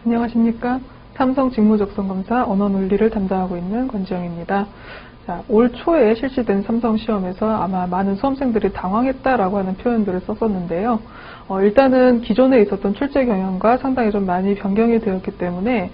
안녕하십니까. 삼성 직무적성검사 언어논리를 담당하고 있는 권지영입니다. 자, 올 초에 실시된 삼성 시험에서 아마 많은 수험생들이 당황했다라고 하는 표현들을 썼었는데요. 일단은 기존에 있었던 출제 경향과 상당히 좀 많이 변경이 되었기 때문에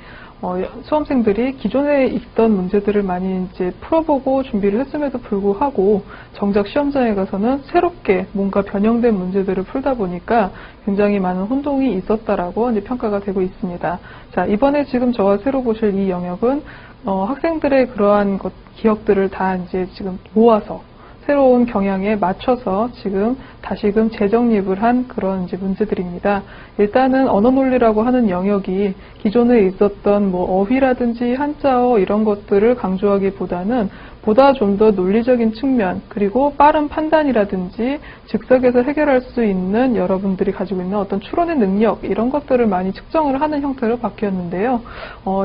수험생들이 기존에 있던 문제들을 많이 이제 풀어보고 준비를 했음에도 불구하고 정작 시험장에 가서는 새롭게 뭔가 변형된 문제들을 풀다 보니까 굉장히 많은 혼동이 있었다라고 이제 평가가 되고 있습니다. 자, 이번에 지금 저와 새로 보실 이 영역은 학생들의 그러한 기억들을 다 이제 지금 모아서 새로운 경향에 맞춰서 지금 다시금 재정립을 한 그런 이제 문제들입니다. 일단은 언어논리라고 하는 영역이 기존에 있었던 어휘라든지 한자어 이런 것들을 강조하기보다는 보다 좀 더 논리적인 측면, 그리고 빠른 판단이라든지 즉석에서 해결할 수 있는 여러분들이 가지고 있는 어떤 추론의 능력, 이런 것들을 많이 측정을 하는 형태로 바뀌었는데요.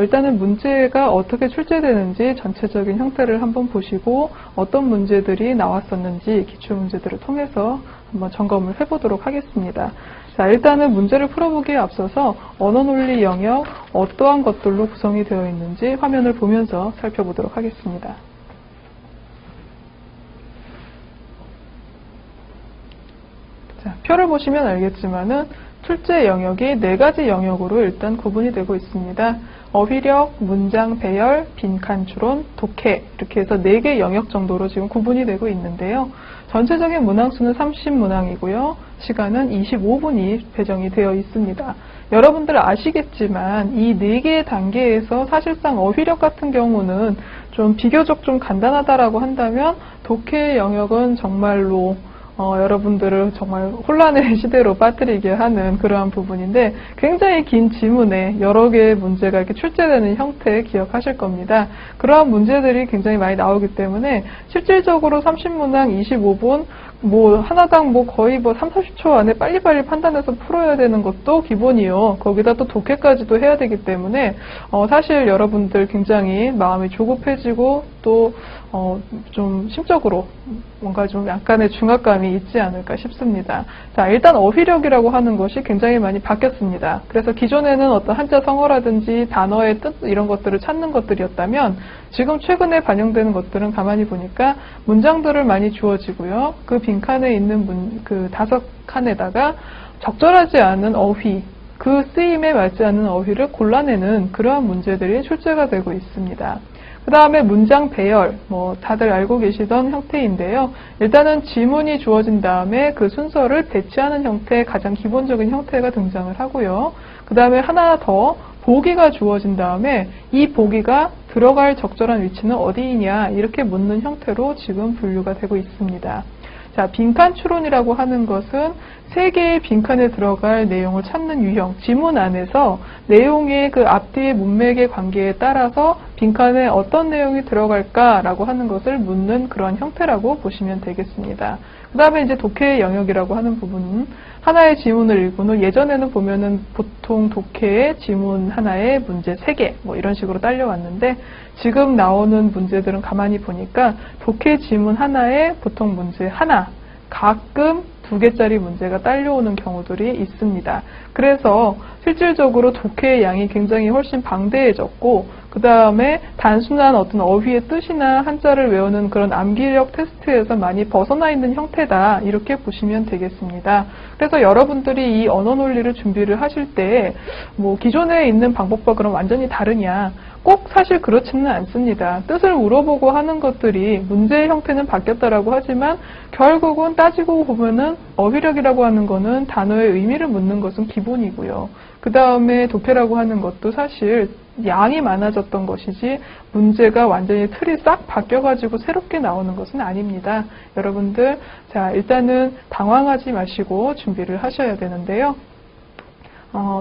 일단은 문제가 어떻게 출제되는지 전체적인 형태를 한번 보시고 어떤 문제들이 나왔었는지 기출문제들을 통해서 한번 점검을 해보도록 하겠습니다. 자, 일단은 문제를 풀어보기에 앞서서 언어논리 영역 어떠한 것들로 구성이 되어 있는지 화면을 보면서 살펴보도록 하겠습니다. 자, 표를 보시면 알겠지만은 출제 영역이 4가지 영역으로 일단 구분이 되고 있습니다. 어휘력, 문장 배열, 빈칸 추론, 독해, 이렇게 해서 4개 영역 정도로 지금 구분이 되고 있는데요. 전체적인 문항수는 30문항이고요. 시간은 25분이 배정이 되어 있습니다. 여러분들 아시겠지만 이 4개의 단계에서 사실상 어휘력 같은 경우는 좀 비교적 좀 간단하다라고 한다면 독해 영역은 정말로 여러분들을 정말 혼란의 시대로 빠뜨리게 하는 그러한 부분인데, 굉장히 긴 지문에 여러 개의 문제가 이렇게 출제되는 형태 기억하실 겁니다. 그러한 문제들이 굉장히 많이 나오기 때문에 실질적으로 30문항 25분 하나당 거의 3, 40초 안에 빨리빨리 판단해서 풀어야 되는 것도 기본이요. 거기다 또 독해까지도 해야 되기 때문에 사실 여러분들 굉장히 마음이 조급해지고 또 좀 심적으로 뭔가 좀 약간의 중압감이 있지 않을까 싶습니다. 자, 일단 어휘력이라고 하는 것이 굉장히 많이 바뀌었습니다. 그래서 기존에는 어떤 한자 성어라든지 단어의 뜻 이런 것들을 찾는 것들이었다면 지금 최근에 반영되는 것들은 가만히 보니까 문장들을 많이 주어지고요. 그 빈칸에 있는 그 5칸에다가 적절하지 않은 어휘, 그 쓰임에 맞지 않는 어휘를 골라내는 그러한 문제들이 출제가 되고 있습니다. 그 다음에 문장 배열, 다들 알고 계시던 형태인데요. 일단은 지문이 주어진 다음에 그 순서를 배치하는 형태, 가장 기본적인 형태가 등장을 하고요. 그 다음에 하나 더 보기가 주어진 다음에 이 보기가 들어갈 적절한 위치는 어디이냐, 이렇게 묻는 형태로 지금 분류가 되고 있습니다. 자, 빈칸 추론이라고 하는 것은 3개의 빈칸에 들어갈 내용을 찾는 유형, 지문 안에서 내용의 그 앞뒤의 문맥의 관계에 따라서 빈칸에 어떤 내용이 들어갈까라고 하는 것을 묻는 그런 형태라고 보시면 되겠습니다. 그 다음에 이제 독해의 영역이라고 하는 부분은 하나의 지문을 읽은 후 예전에는 보면은 보통 독해의 지문 하나에 문제 3개 이런 식으로 딸려왔는데, 지금 나오는 문제들은 가만히 보니까 독해 지문 하나에 보통 문제 하나, 가끔 2개짜리 문제가 딸려오는 경우들이 있습니다. 그래서 실질적으로 독해의 양이 굉장히 훨씬 방대해졌고, 그 다음에 단순한 어떤 어휘의 뜻이나 한자를 외우는 그런 암기력 테스트에서 많이 벗어나 있는 형태다, 이렇게 보시면 되겠습니다. 그래서 여러분들이 이 언어논리를 준비를 하실 때 기존에 있는 방법과 그럼 완전히 다르냐, 꼭 사실 그렇지는 않습니다. 뜻을 물어보고 하는 것들이 문제의 형태는 바뀌었다라고 하지만 결국은 따지고 보면은 어휘력이라고 하는 거는 단어의 의미를 묻는 것은 기본이고요. 그 다음에 독해라고 하는 것도 사실 양이 많아졌던 것이지 문제가 완전히 틀이 싹 바뀌어가지고 새롭게 나오는 것은 아닙니다. 여러분들, 자, 일단은 당황하지 마시고 준비를 하셔야 되는데요.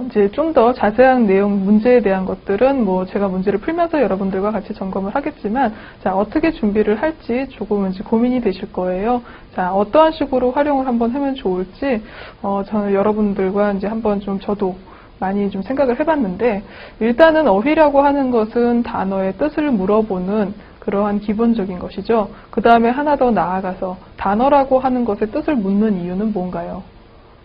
이제 좀 더 자세한 내용, 문제에 대한 것들은 제가 문제를 풀면서 여러분들과 같이 점검을 하겠지만, 자, 어떻게 준비를 할지 조금 이제 고민이 되실 거예요. 자, 어떠한 식으로 활용을 한번 하면 좋을지, 저는 여러분들과 이제 한번 저도 많이 생각을 해봤는데, 일단은 어휘라고 하는 것은 단어의 뜻을 물어보는 그러한 기본적인 것이죠. 그 다음에 하나 더 나아가서 단어라고 하는 것의 뜻을 묻는 이유는 뭔가요?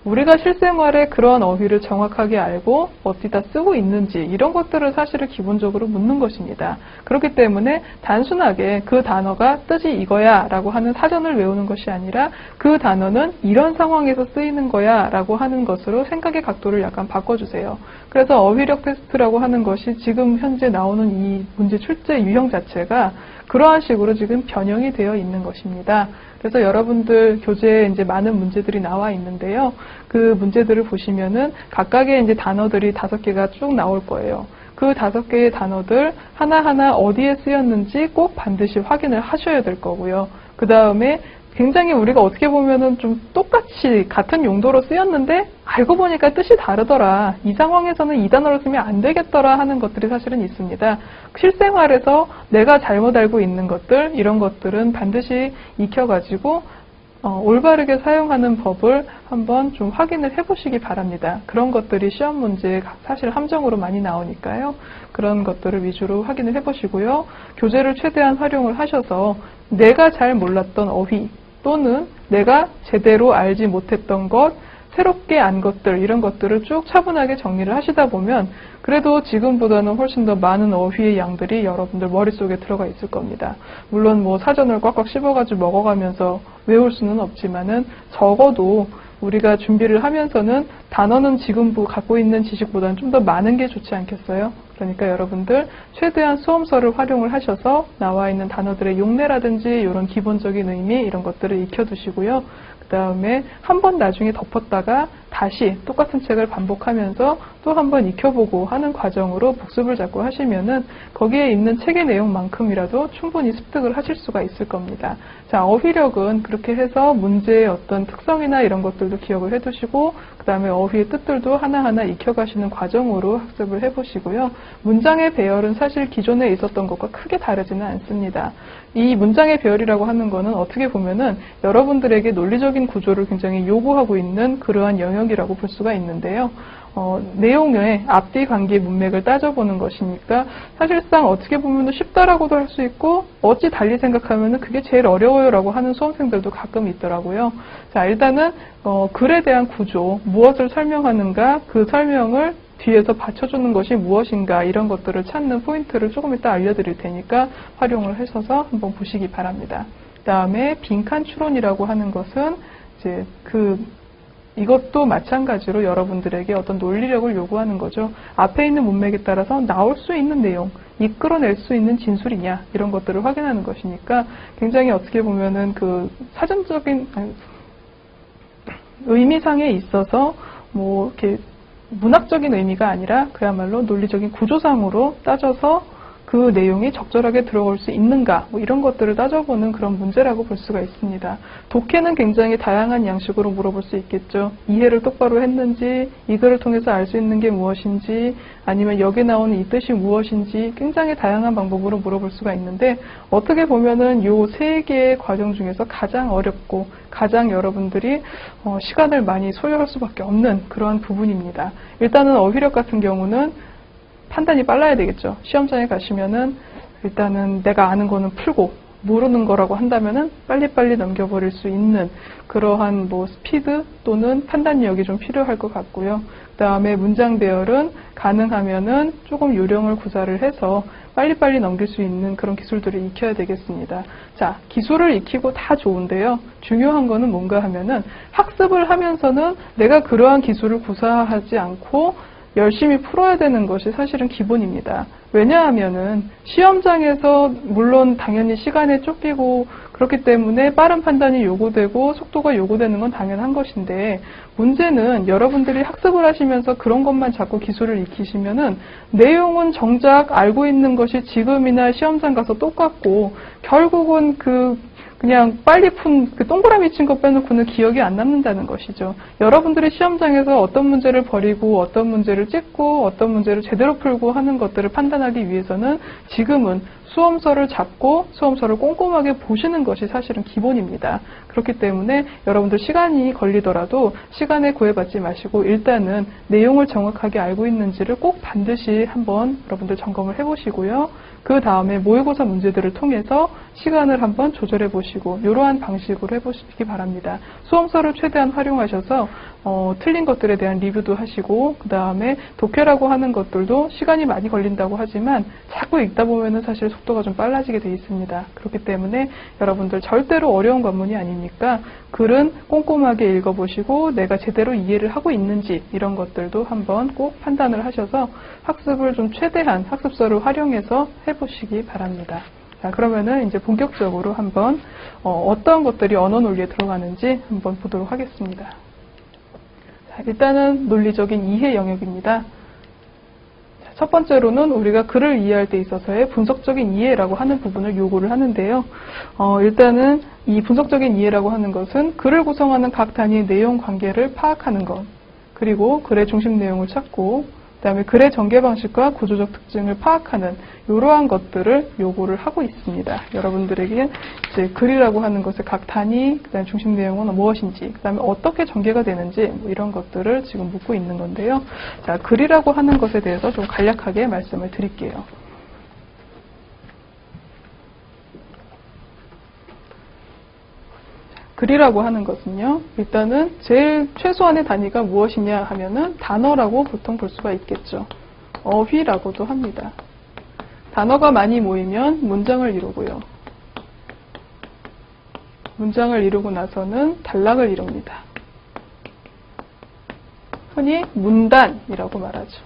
우리가 실생활에 그런 어휘를 정확하게 알고 어디다 쓰고 있는지 이런 것들을 사실은 기본적으로 묻는 것입니다. 그렇기 때문에 단순하게 그 단어가 뜻이 이거야 라고 하는 사전을 외우는 것이 아니라 그 단어는 이런 상황에서 쓰이는 거야 라고 하는 것으로 생각의 각도를 약간 바꿔주세요. 그래서 어휘력 테스트라고 하는 것이 지금 현재 나오는 이 문제 출제 유형 자체가 그러한 식으로 지금 변형이 되어 있는 것입니다. 그래서 여러분들 교재에 이제 많은 문제들이 나와 있는데요. 그 문제들을 보시면은 각각의 이제 단어들이 5개가 쭉 나올 거예요. 그 5개의 단어들 하나하나 어디에 쓰였는지 꼭 반드시 확인을 하셔야 될 거고요. 그 다음에 굉장히 우리가 어떻게 보면은 좀 똑같이 같은 용도로 쓰였는데 알고 보니까 뜻이 다르더라. 이 상황에서는 이 단어를 쓰면 안 되겠더라 하는 것들이 사실은 있습니다. 실생활에서 내가 잘못 알고 있는 것들, 이런 것들은 반드시 익혀가지고 올바르게 사용하는 법을 한번 좀 확인을 해보시기 바랍니다. 그런 것들이 시험 문제에 사실 함정으로 많이 나오니까요. 그런 것들을 위주로 확인을 해보시고요. 교재를 최대한 활용을 하셔서 내가 잘 몰랐던 어휘 또는 내가 제대로 알지 못했던 것, 새롭게 안 것들 이런 것들을 쭉 차분하게 정리를 하시다 보면 그래도 지금보다는 훨씬 더 많은 어휘의 양들이 여러분들 머릿속에 들어가 있을 겁니다. 물론 뭐 사전을 꽉꽉 씹어가지고 먹어가면서 외울 수는 없지만은 적어도 우리가 준비를 하면서는 단어는 지금 갖고 있는 지식보다는 좀 더 많은 게 좋지 않겠어요? 그러니까 여러분들 최대한 수험서를 활용을 하셔서 나와 있는 단어들의 용례라든지 이런 기본적인 의미 이런 것들을 익혀두시고요. 그 다음에 한 번 나중에 덮었다가 다시 똑같은 책을 반복하면서 또 한 번 익혀보고 하는 과정으로 복습을 자꾸 하시면은 거기에 있는 책의 내용만큼이라도 충분히 습득을 하실 수가 있을 겁니다. 자, 어휘력은 그렇게 해서 문제의 어떤 특성이나 이런 것들도 기억을 해두시고 그 다음에 어휘의 뜻들도 하나하나 익혀가시는 과정으로 학습을 해보시고요. 문장의 배열은 사실 기존에 있었던 것과 크게 다르지는 않습니다. 이 문장의 배열이라고 하는 거는 어떻게 보면은 여러분들에게 논리적인 구조를 굉장히 요구하고 있는 그러한 영역이라고 볼 수가 있는데요. 내용의 앞뒤 관계 문맥을 따져보는 것이니까 사실상 어떻게 보면 쉽다라고도 할 수 있고 어찌 달리 생각하면 그게 제일 어려워요라고 하는 수험생들도 가끔 있더라고요. 자, 일단은 글에 대한 구조, 무엇을 설명하는가, 그 설명을 뒤에서 받쳐주는 것이 무엇인가 이런 것들을 찾는 포인트를 조금 이따 알려드릴 테니까 활용을 하셔서 한번 보시기 바랍니다. 그 다음에 빈칸 추론이라고 하는 것은 이제 이것도 마찬가지로 여러분들에게 어떤 논리력을 요구하는 거죠. 앞에 있는 문맥에 따라서 나올 수 있는 내용, 이끌어낼 수 있는 진술이냐 이런 것들을 확인하는 것이니까 굉장히 어떻게 보면은 그 사전적인 의미상에 있어서 뭐 이렇게 문학적인 의미가 아니라 그야말로 논리적인 구조상으로 따져서 그 내용이 적절하게 들어올 수 있는가 뭐 이런 것들을 따져보는 그런 문제라고 볼 수가 있습니다. 독해는 굉장히 다양한 양식으로 물어볼 수 있겠죠. 이해를 똑바로 했는지, 이글을 통해서 알 수 있는 게 무엇인지, 아니면 여기 나오는 이 뜻이 무엇인지 굉장히 다양한 방법으로 물어볼 수가 있는데 어떻게 보면은 요 3개의 과정 중에서 가장 어렵고 가장 여러분들이 시간을 많이 소요할 수밖에 없는 그러한 부분입니다. 일단은 어휘력 같은 경우는 판단이 빨라야 되겠죠. 시험장에 가시면은 일단은 내가 아는 거는 풀고 모르는 거라고 한다면은 빨리빨리 넘겨버릴 수 있는 그러한 뭐 스피드 또는 판단력이 좀 필요할 것 같고요. 그 다음에 문장 배열은 가능하면은 조금 요령을 구사를 해서 빨리빨리 넘길 수 있는 그런 기술들을 익혀야 되겠습니다. 자, 기술을 익히고 다 좋은데요. 중요한 거는 뭔가 하면은 학습을 하면서는 내가 그러한 기술을 구사하지 않고 열심히 풀어야 되는 것이 사실은 기본입니다. 왜냐하면은 시험장에서 물론 당연히 시간에 쫓기고 그렇기 때문에 빠른 판단이 요구되고 속도가 요구되는 건 당연한 것인데 문제는 여러분들이 학습을 하시면서 그런 것만 자꾸 기술을 익히시면은 내용은 정작 알고 있는 것이 지금이나 시험장 가서 똑같고 결국은 그냥 빨리 푼 그 동그라미 친 것 빼놓고는 기억이 안 남는다는 것이죠. 여러분들이 시험장에서 어떤 문제를 버리고 어떤 문제를 찍고 어떤 문제를 제대로 풀고 하는 것들을 판단하기 위해서는 지금은 수험서를 잡고 수험서를 꼼꼼하게 보시는 것이 사실은 기본입니다. 그렇기 때문에 여러분들 시간이 걸리더라도 시간에 구애받지 마시고 일단은 내용을 정확하게 알고 있는지를 꼭 반드시 한번 여러분들 점검을 해보시고요. 그 다음에 모의고사 문제들을 통해서 시간을 한번 조절해 보시고 이러한 방식으로 해보시기 바랍니다. 수험서를 최대한 활용하셔서 틀린 것들에 대한 리뷰도 하시고 그 다음에 독해라고 하는 것들도 시간이 많이 걸린다고 하지만 자꾸 읽다 보면은 사실 속도가 좀 빨라지게 돼 있습니다. 그렇기 때문에 여러분들 절대로 어려운 관문이 아니니까 글은 꼼꼼하게 읽어보시고 내가 제대로 이해를 하고 있는지 이런 것들도 한번 꼭 판단을 하셔서 학습을 좀 최대한 학습서를 활용해서 해보시기 바랍니다. 자, 그러면은 이제 본격적으로 한번 어떤 것들이 언어 논리에 들어가는지 한번 보도록 하겠습니다. 자, 일단은 논리적인 이해 영역입니다. 자, 첫 번째로는 우리가 글을 이해할 때 있어서의 분석적인 이해라고 하는 부분을 요구를 하는데요. 일단은 이 분석적인 이해라고 하는 것은 글을 구성하는 각 단위의 내용 관계를 파악하는 것, 그리고 글의 중심 내용을 찾고 그 다음에 글의 전개 방식과 구조적 특징을 파악하는 이러한 것들을 요구를 하고 있습니다. 여러분들에게 이제 글이라고 하는 것의 각 단위, 그다음에 중심 내용은 무엇인지, 그다음에 어떻게 전개가 되는지 뭐 이런 것들을 지금 묻고 있는 건데요. 자, 글이라고 하는 것에 대해서 좀 간략하게 말씀을 드릴게요. 글이라고 하는 것은요, 일단은 제일 최소한의 단위가 무엇이냐 하면은 단어라고 보통 볼 수가 있겠죠. 어휘라고도 합니다. 단어가 많이 모이면 문장을 이루고요. 문장을 이루고 나서는 단락을 이룹니다. 흔히 문단이라고 말하죠.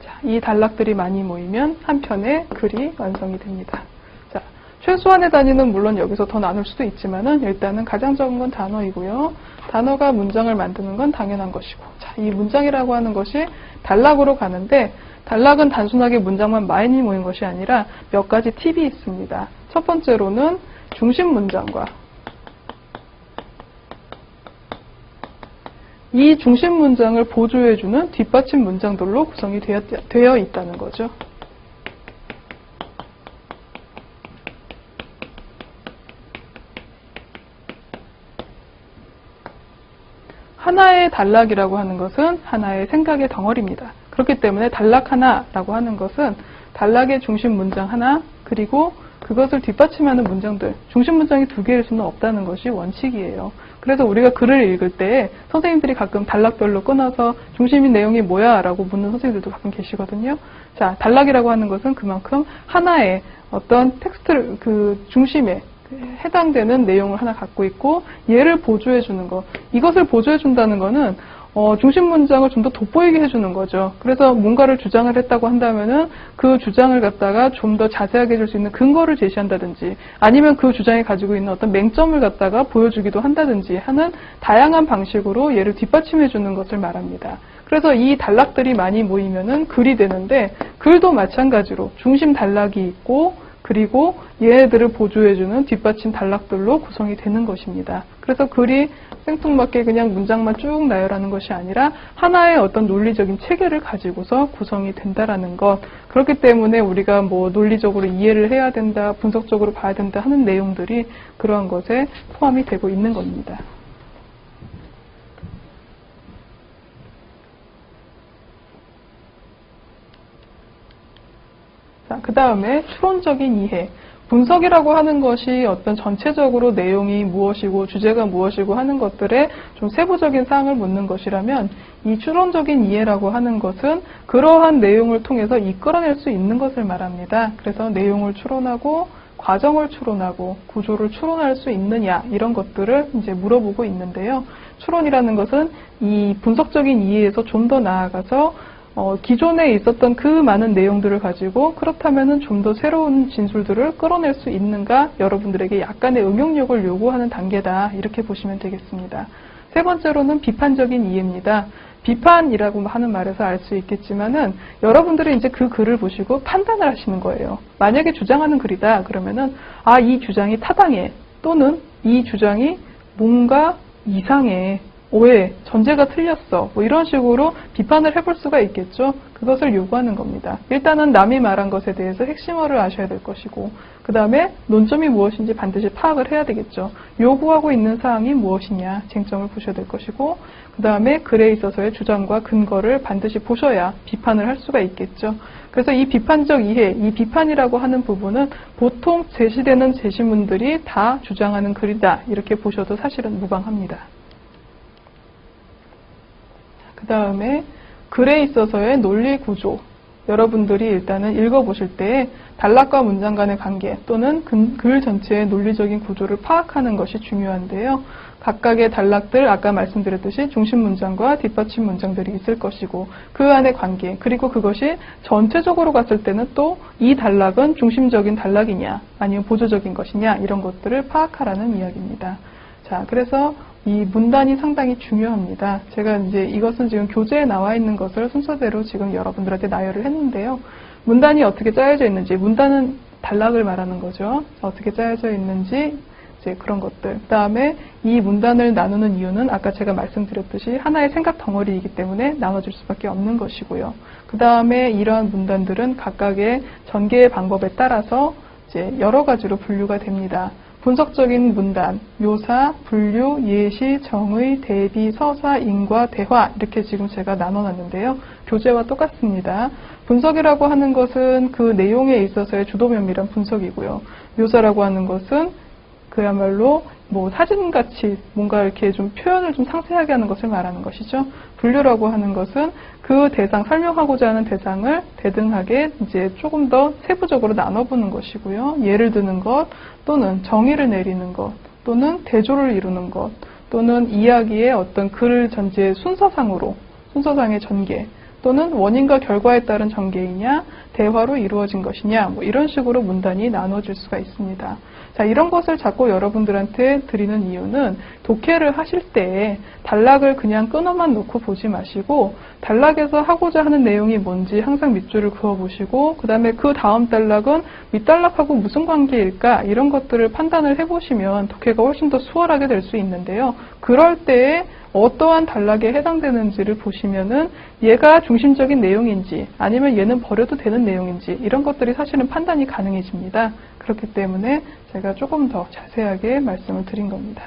자, 이 단락들이 많이 모이면 한 편의 글이 완성이 됩니다. 최소한의 단위는 물론 여기서 더 나눌 수도 있지만은 일단은 가장 적은 건 단어이고요. 단어가 문장을 만드는 건 당연한 것이고, 자, 이 문장이라고 하는 것이 단락으로 가는데 단락은 단순하게 문장만 많이 모인 것이 아니라 몇 가지 팁이 있습니다. 첫 번째로는 중심 문장과 이 중심 문장을 보조해주는 뒷받침 문장들로 구성이 되어 있다는 거죠. 하나의 단락이라고 하는 것은 하나의 생각의 덩어리입니다. 그렇기 때문에 단락 하나라고 하는 것은 단락의 중심 문장 하나, 그리고 그것을 뒷받침하는 문장들, 중심 문장이 두 개일 수는 없다는 것이 원칙이에요. 그래서 우리가 글을 읽을 때 선생님들이 가끔 단락별로 끊어서 중심인 내용이 뭐야? 라고 묻는 선생님들도 가끔 계시거든요. 자, 단락이라고 하는 것은 그만큼 하나의 어떤 텍스트를, 그 중심에 해당되는 내용을 하나 갖고 있고 얘를 보조해 주는 것, 이것을 보조해 준다는 것은 중심 문장을 좀 더 돋보이게 해주는 거죠. 그래서 뭔가를 주장을 했다고 한다면은 그 주장을 갖다가 좀 더 자세하게 해줄 수 있는 근거를 제시한다든지 아니면 그 주장이 가지고 있는 어떤 맹점을 갖다가 보여주기도 한다든지 하는 다양한 방식으로 얘를 뒷받침해 주는 것을 말합니다. 그래서 이 단락들이 많이 모이면은 글이 되는데 글도 마찬가지로 중심 단락이 있고 그리고 얘네들을 보조해주는 뒷받침 단락들로 구성이 되는 것입니다. 그래서 글이 생뚱맞게 그냥 문장만 쭉 나열하는 것이 아니라 하나의 어떤 논리적인 체계를 가지고서 구성이 된다라는 것. 그렇기 때문에 우리가 뭐 논리적으로 이해를 해야 된다, 분석적으로 봐야 된다 하는 내용들이 그러한 것에 포함이 되고 있는 겁니다. 그 다음에 추론적인 이해. 분석이라고 하는 것이 어떤 전체적으로 내용이 무엇이고 주제가 무엇이고 하는 것들에 좀 세부적인 사항을 묻는 것이라면 이 추론적인 이해라고 하는 것은 그러한 내용을 통해서 이끌어낼 수 있는 것을 말합니다. 그래서 내용을 추론하고 과정을 추론하고 구조를 추론할 수 있느냐 이런 것들을 이제 물어보고 있는데요. 추론이라는 것은 이 분석적인 이해에서 좀 더 나아가서 기존에 있었던 그 많은 내용들을 가지고 그렇다면은 좀 더 새로운 진술들을 끌어낼 수 있는가 여러분들에게 약간의 응용력을 요구하는 단계다 이렇게 보시면 되겠습니다. 세 번째로는 비판적인 이해입니다. 비판이라고 하는 말에서 알 수 있겠지만은 여러분들이 이제 그 글을 보시고 판단을 하시는 거예요. 만약에 주장하는 글이다 그러면은 이 주장이 타당해 또는 이 주장이 뭔가 이상해 오해, 전제가 틀렸어. 뭐 이런 식으로 비판을 해볼 수가 있겠죠. 그것을 요구하는 겁니다. 일단은 남이 말한 것에 대해서 핵심어를 아셔야 될 것이고, 그 다음에 논점이 무엇인지 반드시 파악을 해야 되겠죠. 요구하고 있는 사항이 무엇이냐, 쟁점을 보셔야 될 것이고, 그 다음에 글에 있어서의 주장과 근거를 반드시 보셔야 비판을 할 수가 있겠죠. 그래서 이 비판적 이해, 이 비판이라고 하는 부분은 보통 제시되는 제시문들이 다 주장하는 글이다. 이렇게 보셔도 사실은 무방합니다. 그 다음에 글에 있어서의 논리 구조, 여러분들이 일단은 읽어보실 때 단락과 문장 간의 관계 또는 글 전체의 논리적인 구조를 파악하는 것이 중요한데요. 각각의 단락들, 아까 말씀드렸듯이 중심 문장과 뒷받침 문장들이 있을 것이고 그 안의 관계, 그리고 그것이 전체적으로 봤을 때는 또 이 단락은 중심적인 단락이냐 아니면 보조적인 것이냐 이런 것들을 파악하라는 이야기입니다. 자, 그래서 이 문단이 상당히 중요합니다. 제가 이제 이것은 지금 교재에 나와 있는 것을 순서대로 지금 여러분들한테 나열을 했는데요. 문단이 어떻게 짜여져 있는지, 문단은 단락을 말하는 거죠. 어떻게 짜여져 있는지, 이제 그런 것들. 그 다음에 이 문단을 나누는 이유는 아까 제가 말씀드렸듯이 하나의 생각 덩어리이기 때문에 나눠줄 수밖에 없는 것이고요. 그 다음에 이러한 문단들은 각각의 전개의 방법에 따라서 이제 여러 가지로 분류가 됩니다. 분석적인 문단, 묘사, 분류, 예시, 정의, 대비, 서사, 인과, 대화 이렇게 지금 제가 나눠놨는데요. 교재와 똑같습니다. 분석이라고 하는 것은 그 내용에 있어서의 주도 면밀한 분석이고요. 묘사라고 하는 것은 그야말로 뭐 사진같이 뭔가 이렇게 좀 표현을 좀 상세하게 하는 것을 말하는 것이죠. 분류라고 하는 것은 그 대상, 설명하고자 하는 대상을 대등하게 이제 조금 더 세부적으로 나눠보는 것이고요. 예를 드는 것, 또는 정의를 내리는 것, 또는 대조를 이루는 것, 또는 이야기의 어떤 글 전체의 순서상의 전개, 또는 원인과 결과에 따른 전개이냐, 대화로 이루어진 것이냐, 뭐 이런 식으로 문단이 나눠질 수가 있습니다. 자, 이런 것을 자꾸 여러분들한테 드리는 이유는 독해를 하실 때 단락을 그냥 끊어만 놓고 보지 마시고 단락에서 하고자 하는 내용이 뭔지 항상 밑줄을 그어보시고 그 다음에 그 다음 단락은 윗단락하고 무슨 관계일까 이런 것들을 판단을 해보시면 독해가 훨씬 더 수월하게 될 수 있는데요. 그럴 때에 어떠한 단락에 해당되는지를 보시면은 얘가 중심적인 내용인지 아니면 얘는 버려도 되는 내용인지 이런 것들이 사실은 판단이 가능해집니다. 그렇기 때문에 제가 조금 더 자세하게 말씀을 드린 겁니다.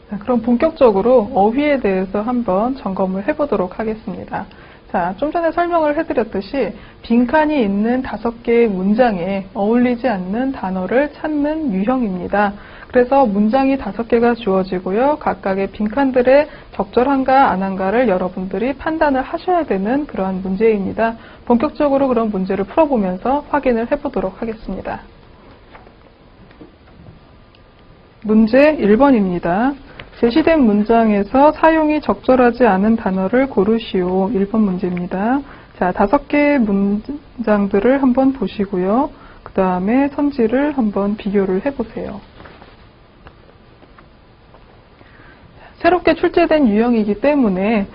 자, 그럼 본격적으로 어휘에 대해서 한번 점검을 해보도록 하겠습니다. 자, 좀 전에 설명을 해드렸듯이 빈칸이 있는 5개의 문장에 어울리지 않는 단어를 찾는 유형입니다. 그래서 문장이 5개가 주어지고요. 각각의 빈칸들의 적절한가 안 한가를 여러분들이 판단을 하셔야 되는 그러한 문제입니다. 본격적으로 그런 문제를 풀어보면서 확인을 해보도록 하겠습니다. 문제 1번입니다. 제시된 문장에서 사용이 적절하지 않은 단어를 고르시오. 1번 문제입니다. 자, 5개의 문장들을 한번 보시고요. 그 다음에 선지를 한번 비교를 해보세요. 새롭게 출제된 유형이기 때문에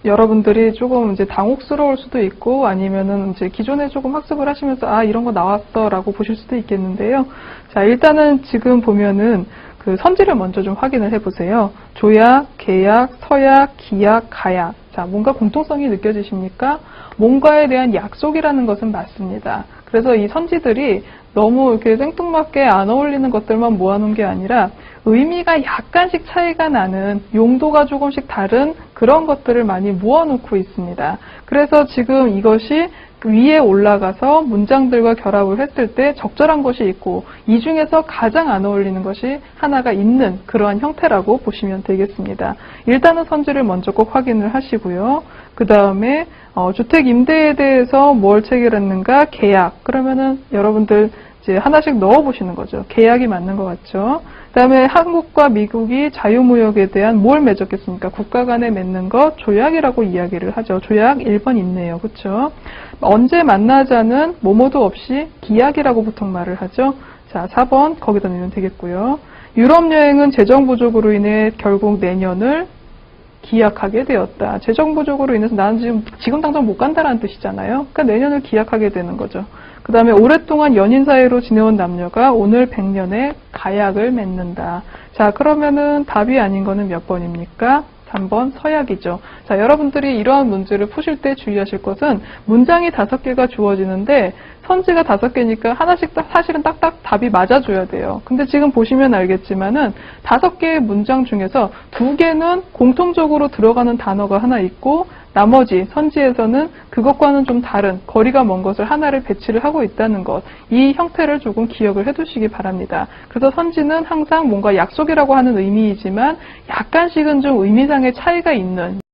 여러분들이 조금 이제 당혹스러울 수도 있고 아니면은 이제 기존에 조금 학습을 하시면서 아 이런 거 나왔어라고 보실 수도 있겠는데요. 자, 일단은 지금 보면은 그 선지를 먼저 좀 확인을 해보세요. 조약, 계약, 서약, 기약, 가약. 자, 뭔가 공통성이 느껴지십니까? 뭔가에 대한 약속이라는 것은 맞습니다. 그래서 이 선지들이 너무 이렇게 생뚱맞게 안 어울리는 것들만 모아놓은 게 아니라 의미가 약간씩 차이가 나는 용도가 조금씩 다른 그런 것들을 많이 모아놓고 있습니다. 그래서 지금 이것이 위에 올라가서 문장들과 결합을 했을 때 적절한 것이 있고 이 중에서 가장 안 어울리는 것이 하나가 있는 그러한 형태라고 보시면 되겠습니다. 일단은 선지를 먼저 꼭 확인을 하시고요. 그 다음에 주택 임대에 대해서 뭘 체결했는가? 계약. 그러면은 여러분들 이제 하나씩 넣어보시는 거죠. 계약이 맞는 것 같죠. 그 다음에 한국과 미국이 자유무역에 대한 뭘 맺었겠습니까? 국가 간에 맺는 것 조약이라고 이야기를 하죠. 조약 1번 있네요. 그렇죠? 언제 만나자는 뭐뭐도 없이 기약이라고 보통 말을 하죠. 자, 4번 거기다 넣으면 되겠고요. 유럽 여행은 재정 부족으로 인해 결국 내년을 기약하게 되었다. 재정 부족으로 인해서 나는 지금 당장 못 간다라는 뜻이잖아요. 그러니까 내년을 기약하게 되는 거죠. 그 다음에 오랫동안 연인 사이로 지내온 남녀가 오늘 100년에 가약을 맺는다. 자, 그러면은 답이 아닌 거는 몇 번입니까? 3번 서약이죠. 자, 여러분들이 이러한 문제를 푸실 때 주의하실 것은 문장이 5개가 주어지는데 선지가 5개니까 하나씩 사실은 딱딱 답이 맞아줘야 돼요. 근데 지금 보시면 알겠지만은 5개의 문장 중에서 2개는 공통적으로 들어가는 단어가 하나 있고 나머지 선지에서는 그것과는 좀 다른 거리가 먼 것을 하나를 배치를 하고 있다는 것. 이 형태를 조금 기억을 해두시기 바랍니다. 그래서 선지는 항상 뭔가 약속이라고 하는 의미이지만 약간씩은 좀 의미상의 차이가 있는